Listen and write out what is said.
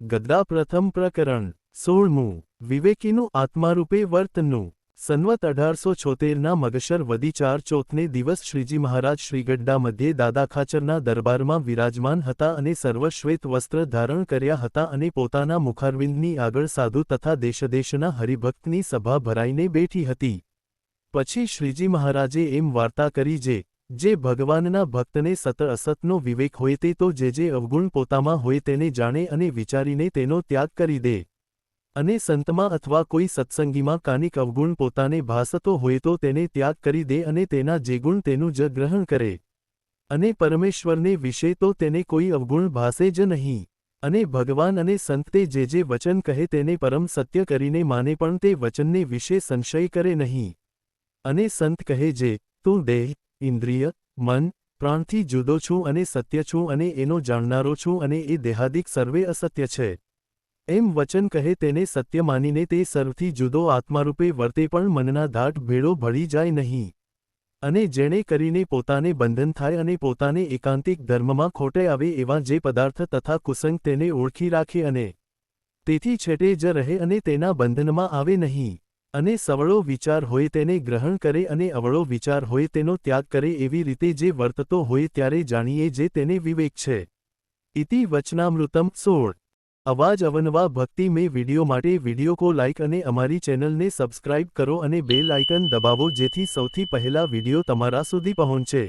ગદ્દા પ્રથમ પ્રકરણ 16મું વિવેકીનું આત્મારૂપે વર્તનનું સંવત 1876ના મગશર વદી 4 ચોથને દિવસ શ્રીજી મહારાજ શ્રીગઢડા મધ્યે દાદા ખાચરના દરબારમાં વિરાજમાન હતા અને સર્વ શ્વેત વસ્ત્ર ધારણ કર્યા હતા અને પોતાના મુખારવિંદની આગળ સાધુ તથા દેશદેશના હરિભક્તની સભા ભરાઈને બેઠી હતી. પછી શ્રીજી મહારાજે એમ વાર્તા કરી જે ભગવાનના ભક્તને સત અસતનો વિવેક હોય તે તો જે અવગુણ પોતામાં હોય તેને જાણે અને વિચારીને તેનો ત્યાગ કરી દે. અને સંતમાં અથવા કોઈ સત્સંગીમાં કાનિક અવગુણ પોતાને ભાસતો હોય તો તેને ત્યાગ કરી દે અને તેના જે ગુણ તેનું જ ગ્રહણ કરે. અને પરમેશ્વરને વિશે તો તેને કોઈ અવગુણ ભાસે જ નહીં. અને ભગવાન અને સંત તે જે વચન કહે તેને પરમ સત્ય કરીને માને પણ તે વચનને વિશે સંશય કરે નહીં. અને સંત કહે તું દેહ, ઇન્દ્રિય, મન, પ્રાણથી જુદો છું અને સત્ય છું અને એનો જાણનારો છું અને એ દેહાદિક સર્વે અસત્ય છે. એમ વચન કહે તેને સત્ય માનીને તે સર્વથી જુદો આત્મારૂપે વર્તે પણ મનના દાટ ભેળો ભળી જાય નહીં. અને જેણે કરીને પોતાને બંધન થાય અને પોતાને એકાંતિક ધર્મમાં ખોટે આવે એવા જે પદાર્થ તથા કુસંગ તેને ઓળખી રાખે અને તેથી છેટે જ રહે અને તેના બંધનમાં આવે નહીં. અને સવળો વિચાર હોય તેને ગ્રહણ કરે અને અવળો વિચાર હોય તેનો ત્યાગ કરે એવી રીતે જે વર્તતો હોય ત્યારે જાણીએ જે તેને વિવેક છે. ઇતિ વચનામૃતમ 16. અવાજ અવનવા ભક્તિ મેં વિડિયો માટે વિડિયો કો લાઇક અને અમારી ચેનલને સબસ્ક્રાઇબ કરો અને બેલ આઇકન દબાવો જેથી સૌથી પહેલા વિડિયો તમારા સુધી પહોંચે.